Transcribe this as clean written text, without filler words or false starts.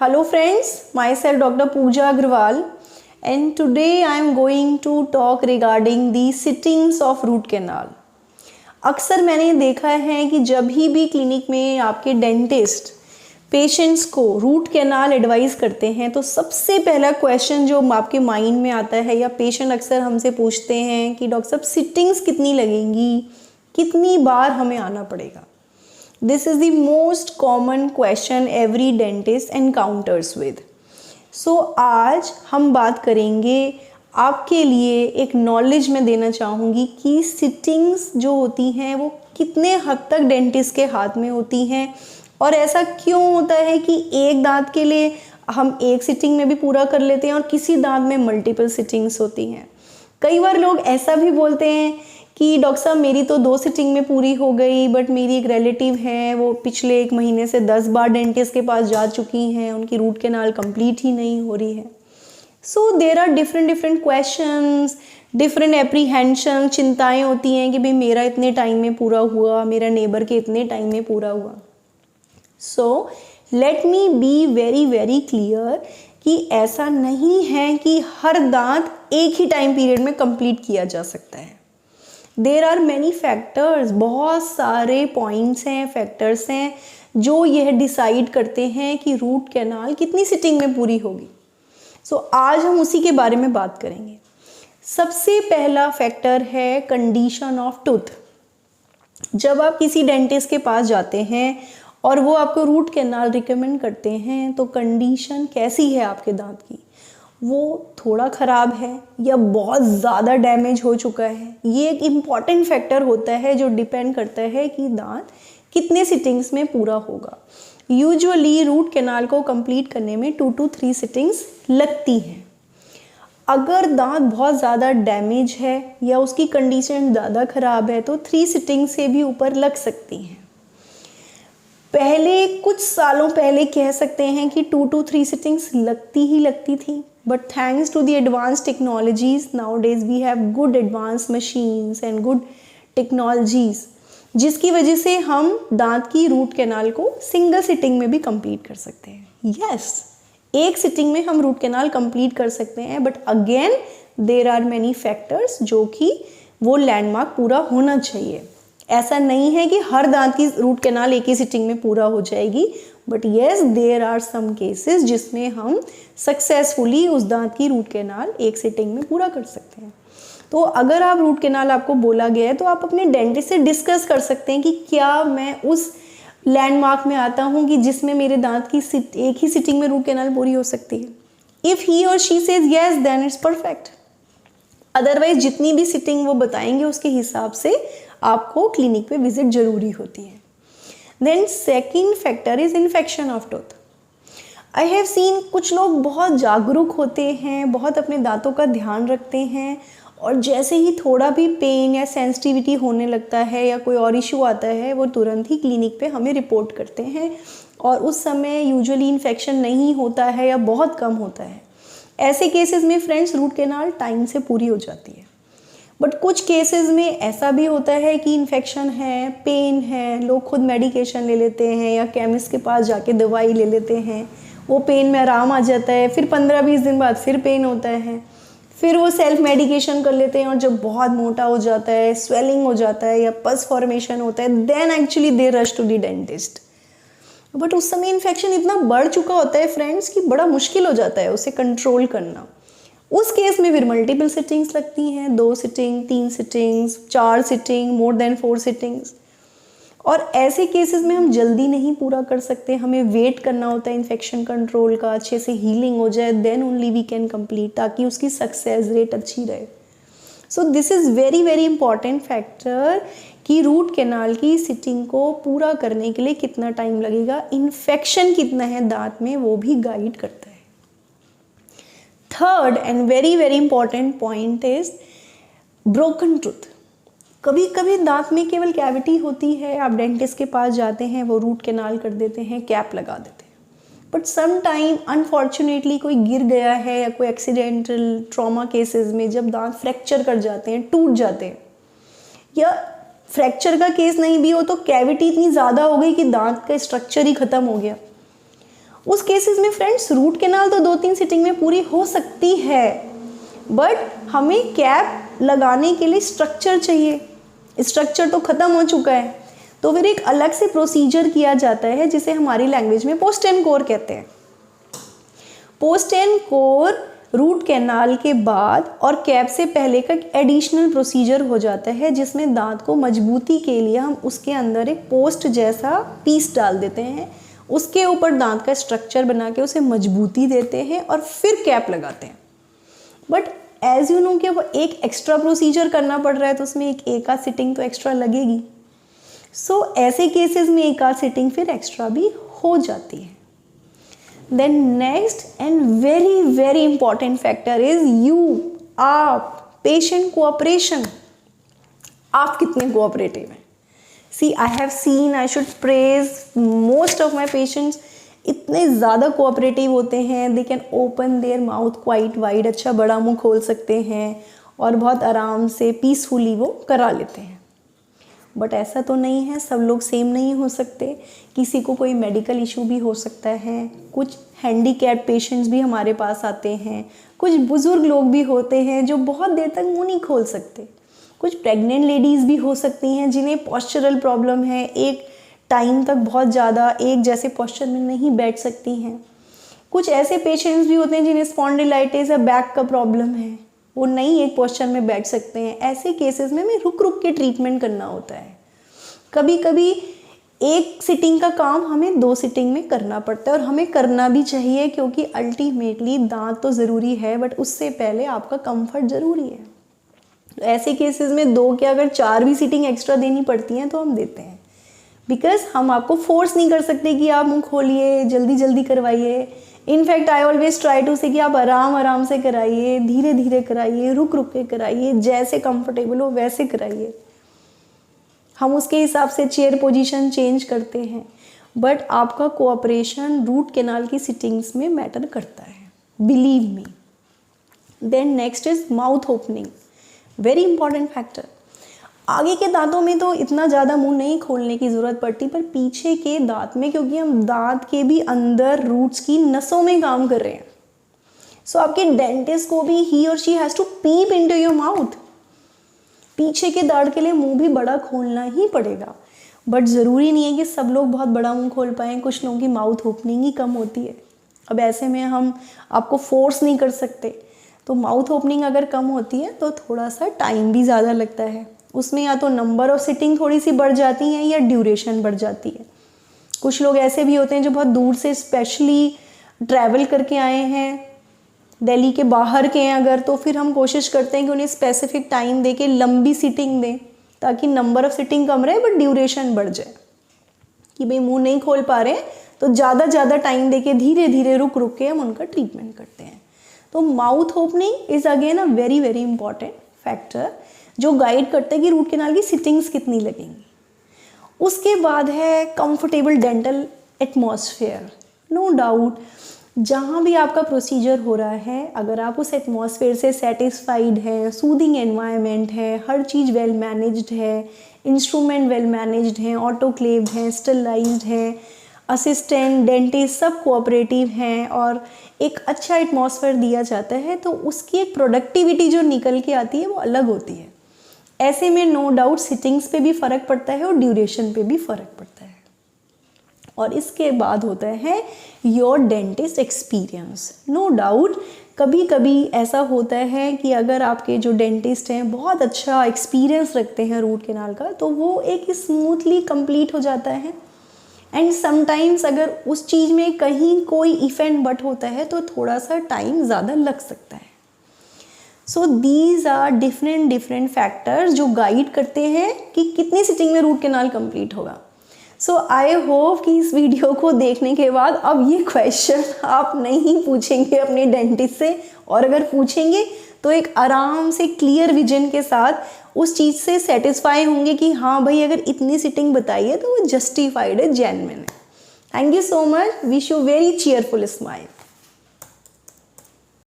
Hello friends, myself Dr. Pooja Agrawal and today I am going to talk regarding the sittings of root canal. अक्सर मैंने देखा है कि जब भी क्लिनिक में आपके डेंटिस्ट पेशेंट्स को रूट कैनाल एडवाइस करते हैं तो सबसे पहला क्वेश्चन जो आपके माइंड में आता है या पेशेंट अक्सर हमसे पूछते हैं कि डॉक्टर साहब सिटिंग्स कितनी लगेंगी, कितनी बार हमें आना पड़ेगा. This is the most common question every dentist encounters with. So आज हम बात करेंगे आपके लिए एक नॉलेज मैं देना चाहूँगी कि सिटिंग्स जो होती हैं वो कितने हद तक डेंटिस्ट के हाथ में होती हैं और ऐसा क्यों होता है कि एक दांत के लिए हम एक सिटिंग में भी पूरा कर लेते हैं और किसी दांत में मल्टीपल सिटिंग्स होती हैं. कई बार लोग ऐसा भी बोलते हैं कि डॉक्टर साहब मेरी तो 2 सिटिंग में पूरी हो गई, बट मेरी एक रिलेटिव है वो पिछले 1 महीने से 10 बार डेंटिस्ट के पास जा चुकी हैं, उनकी रूट कैनाल कंप्लीट ही नहीं हो रही है. So there are different questions, different apprehension, चिंताएं होती हैं कि भाई मेरा इतने टाइम में पूरा हुआ, मेरा नेबर के इतने टाइम में पूरा हुआ. So let me be very clear कि ऐसा नहीं है कि हर दांत एक ही टाइम पीरियड में कंप्लीट किया जा सकता है. देर आर मैनी फैक्टर्स, बहुत सारे पॉइंट्स हैं, फैक्टर्स हैं जो यह डिसाइड करते हैं कि रूट कैनाल कितनी सिटिंग में पूरी होगी. सो आज हम उसी के बारे में बात करेंगे. सबसे पहला फैक्टर है कंडीशन ऑफ टूथ. जब आप किसी डेंटिस्ट के पास जाते हैं और वो आपको रूट कैनाल रिकमेंड करते हैं तो कंडीशन कैसी है आपके दांत की, वो थोड़ा ख़राब है या बहुत ज़्यादा डैमेज हो चुका है. ये एक इम्पॉर्टेंट फैक्टर होता है जो डिपेंड करता है कि दांत कितने सिटिंग्स में पूरा होगा. यूजुअली रूट कैनाल को कंप्लीट करने में 2 to 3 सिटिंग्स लगती हैं. अगर दांत बहुत ज़्यादा डैमेज है या उसकी कंडीशन ज़्यादा ख़राब है तो 3 सिटिंग से भी ऊपर लग सकती हैं. पहले कुछ सालों पहले कह सकते हैं कि 2 to 3 सिटिंग्स लगती ही लगती थी, but thanks to the advanced technologies nowadays we have good advanced machines and good technologies जिसकी वजह से हम दांत की रूट कैनाल को सिंगल सिटिंग में भी कंप्लीट कर सकते हैं. यस, एक सिटिंग में हम रूट कैनाल कंप्लीट कर सकते हैं, but again there are many factors जो कि वो लैंडमार्क पूरा होना चाहिए. ऐसा नहीं है कि हर दांत की रूट कैनाल एक ही सिटिंग में पूरा हो जाएगी, but yes there are some cases जिसमें हम सक्सेसफुली उस दांत की रूट कैनाल एक सिटिंग में पूरा कर सकते हैं. तो अगर आप रूट कैनाल आपको बोला गया है तो आप अपने डेंटिस्ट से डिस्कस कर सकते हैं कि क्या मैं उस लैंडमार्क में आता हूँ कि जिसमें मेरे दांत की एक ही सिटिंग में रूट कैनाल पूरी हो सकती है. इफ़ ही और she says yes then it's perfect. Otherwise जितनी भी सिटिंग वो बताएंगे उसके हिसाब से आपको क्लिनिक पे विजिट जरूरी होती है. Then second factor is infection of tooth. I have seen कुछ लोग बहुत जागरूक होते हैं, बहुत अपने दांतों का ध्यान रखते हैं और जैसे ही थोड़ा भी पेन या सेंसिटिविटी होने लगता है या कोई और इशू आता है वो तुरंत ही क्लिनिक पे हमें रिपोर्ट करते हैं और उस समय यूजुअली इन्फेक्शन नहीं होता है या बहुत कम होता है. ऐसे केसेस में फ्रेंड्स रूट कैनाल टाइम से पूरी हो जाती है. बट कुछ केसेस में ऐसा भी होता है कि इन्फेक्शन है, पेन है, लोग खुद मेडिकेशन ले लेते हैं या केमिस्ट के पास जाके दवाई ले लेते हैं, वो पेन में आराम आ जाता है, फिर 15-20 दिन बाद फिर पेन होता है, फिर वो सेल्फ मेडिकेशन कर लेते हैं और जब बहुत मोटा हो जाता है, स्वेलिंग हो जाता है या पस फॉर्मेशन होता है, then actually they rush to the dentist. But उस समय इन्फेक्शन इतना बढ़ चुका होता है फ्रेंड्स कि बड़ा मुश्किल हो जाता है उसे कंट्रोल करना. उस केस में फिर मल्टीपल सिटिंग्स लगती हैं, 2 sitting, 3 sittings, 4 sitting, more than 4 sittings. और ऐसे केसेस में हम जल्दी नहीं पूरा कर सकते, हमें वेट करना होता है इन्फेक्शन कंट्रोल का, अच्छे से हीलिंग हो जाए, then only we can complete, ताकि उसकी सक्सेस रेट अच्छी रहे. So this is very important factor कि रूट कैनाल की सिटिंग को पूरा करने के लिए कितना टाइम लगेगा, इन्फेक्शन कितना है दांत में वो भी गाइड करता है. Third and very important point is broken tooth. कभी कभी दांत में केवल कैविटी होती है, आप डेंटिस्ट के पास जाते हैं, वो रूट कैनाल कर देते हैं, कैप लगा देते हैं, बट सम टाइम अनफॉर्चुनेटली कोई गिर गया है या कोई एक्सीडेंटल ट्रॉमा केसेस में जब दांत फ्रैक्चर कर जाते हैं, टूट जाते हैं, या फ्रैक्चर का केस नहीं भी हो तो कैविटी इतनी ज़्यादा हो गई कि दांत का स्ट्रक्चर ही ख़त्म हो गया, उस केसेस में फ्रेंड्स रूट कैनाल तो 2-3 सिटिंग में पूरी हो सकती है, बट हमें कैप लगाने के लिए स्ट्रक्चर चाहिए। स्ट्रक्चर तो ख़त्म हो चुका है, तो फिर एक अलग से प्रोसीजर किया जाता है जिसे हमारी लैंग्वेज में पोस्ट एंड कोर कहते हैं। Post and core root canal के बाद और कैप से पहले का एडिशनल प्रोसीजर हो जाता है, जिसमें दांत को मजबूती के लिए हम उसके अंदर एक पोस्ट जैसा पीस डाल देते हैं, उसके ऊपर दांत का स्ट्रक्चर बना के उसे मजबूती देते हैं और फिर कैप लगाते हैं। बट एज यू नो कि वो एक एक्स्ट्रा प्रोसीजर करना पड़ रहा है, तो उसमें एक आध सिटिंग तो एक्स्ट्रा लगेगी। सो ऐसे केसेस में एक आध सिटिंग फिर एक्स्ट्रा भी हो जाती है। Then next and very very important factor is you, आप, पेशेंट कोऑपरेशन। आप कितने कोऑपरेटिव हैं? See I have seen, I should praise most of my patients इतने ज़्यादा कोऑपरेटिव होते हैं, they can open their mouth quite wide, अच्छा बड़ा मुंह खोल सकते हैं और बहुत आराम से पीसफुली वो करा लेते हैं। बट ऐसा तो नहीं है, सब लोग सेम नहीं हो सकते, किसी को कोई मेडिकल इशू भी हो सकता है, कुछ हैंडीकैप पेशेंट्स भी हमारे पास आते हैं, कुछ बुज़ुर्ग लोग भी होते हैं जो बहुत देर तक मुंह नहीं खोल सकते, कुछ प्रेग्नेंट लेडीज़ भी हो सकती हैं जिन्हें पॉस्चरल प्रॉब्लम है, एक टाइम तक बहुत ज़्यादा एक जैसे पॉस्चर में नहीं बैठ सकती हैं, कुछ ऐसे पेशेंट्स भी होते हैं जिन्हें स्पॉन्डिलाइटिस या बैक का प्रॉब्लम है, वो नहीं एक पोस्चर में बैठ सकते हैं। ऐसे केसेस में हमें रुक रुक के ट्रीटमेंट करना होता है। कभी कभी एक सिटिंग का काम हमें 2 सिटिंग में करना पड़ता है, और हमें करना भी चाहिए, क्योंकि अल्टीमेटली दांत तो ज़रूरी है, बट उससे पहले आपका कंफर्ट ज़रूरी है। तो ऐसे केसेस में 2 क्या अगर 4 भी सिटिंग एक्स्ट्रा देनी पड़ती हैं तो हम देते हैं, बिकॉज हम आपको फोर्स नहीं कर सकते कि आप मुँह खोलिए, जल्दी जल्दी करवाइए। In fact I always try to say कि आप आराम आराम से कराइए, धीरे धीरे कराइए, रुक रुक के कराइए, जैसे कंफर्टेबल हो वैसे कराइए। हम उसके हिसाब से चेयर पोजीशन चेंज करते हैं, बट आपका कोऑपरेशन रूट कैनाल की सिटिंग्स में मैटर करता है, believe me. Then next is mouth opening, very important factor. आगे के दांतों में तो इतना ज़्यादा मुंह नहीं खोलने की ज़रूरत पड़ती, पर पीछे के दांत में, क्योंकि हम दांत के भी अंदर रूट्स की नसों में काम कर रहे हैं, सो आपके डेंटिस्ट को भी ही और she has to peep into your mouth. पीछे के दांत के लिए मुंह भी बड़ा खोलना ही पड़ेगा, बट ज़रूरी नहीं है कि सब लोग बहुत बड़ा मुंह खोल पाएँ, कुछ लोगों की माउथ ओपनिंग ही कम होती है। अब ऐसे में हम आपको फोर्स नहीं कर सकते, तो माउथ ओपनिंग अगर कम होती है तो थोड़ा सा टाइम भी ज़्यादा लगता है, उसमें या तो नंबर ऑफ सिटिंग थोड़ी सी बढ़ जाती हैं या ड्यूरेशन बढ़ जाती है। कुछ लोग ऐसे भी होते हैं जो बहुत दूर से स्पेशली ट्रैवल करके आए हैं, दिल्ली के बाहर के हैं अगर, तो फिर हम कोशिश करते हैं कि उन्हें स्पेसिफिक टाइम दे के लंबी सिटिंग दें, ताकि नंबर ऑफ सिटिंग कम रहे बट ड्यूरेशन बढ़ जाए। कि भाई मुंह नहीं खोल पा रहे तो ज़्यादा टाइम दे के धीरे धीरे रुक रुक के हम उनका ट्रीटमेंट करते हैं। तो mouth opening is again a very very important factor जो गाइड करता है कि रूट कैनाल की सिटिंग्स कितनी लगेंगी। उसके बाद है comfortable dental atmosphere. No doubt जहाँ भी आपका प्रोसीजर हो रहा है, अगर आप उस एटमॉस्फेयर से सेटिस्फाइड है, सूदिंग एनवायरनमेंट है, हर चीज़ वेल मैनेज्ड है, इंस्ट्रूमेंट वेल मैनेज्ड हैं, ऑटोक्लेव्ड हैं, स्टरलाइज्ड हैं, असिस्टेंट डेंटिस्ट सब कोऑपरेटिव हैं और एक अच्छा एटमॉस्फेयर दिया जाता है, तो उसकी एक प्रोडक्टिविटी जो निकल के आती है वो अलग होती है। ऐसे में नो डाउट सिटिंग्स पे भी फ़र्क पड़ता है और ड्यूरेशन पे भी फ़र्क पड़ता है। और इसके बाद होता है your dentist experience. No doubt कभी कभी ऐसा होता है कि अगर आपके जो डेंटिस्ट हैं बहुत अच्छा एक्सपीरियंस रखते हैं रूट कैनाल का, तो वो एक स्मूथली कंप्लीट हो जाता है। एंड समटाइम्स अगर उस चीज़ में कहीं कोई इफ एंड बट होता है तो थोड़ा सा टाइम ज़्यादा लग सकता है। So these are different factors जो गाइड करते हैं कि कितनी सिटिंग में रूट कैनाल कंप्लीट होगा। सो आई होप कि इस वीडियो को देखने के बाद अब ये क्वेश्चन आप नहीं पूछेंगे अपने डेंटिस्ट से, और अगर पूछेंगे तो एक आराम से क्लियर विजन के साथ उस चीज़ से सेटिस्फाई होंगे कि हाँ भाई अगर इतनी सिटिंग बताई है तो वो जस्टिफाइड है, जेन्युइन है। Thank you so much, wish you very cheerful smile.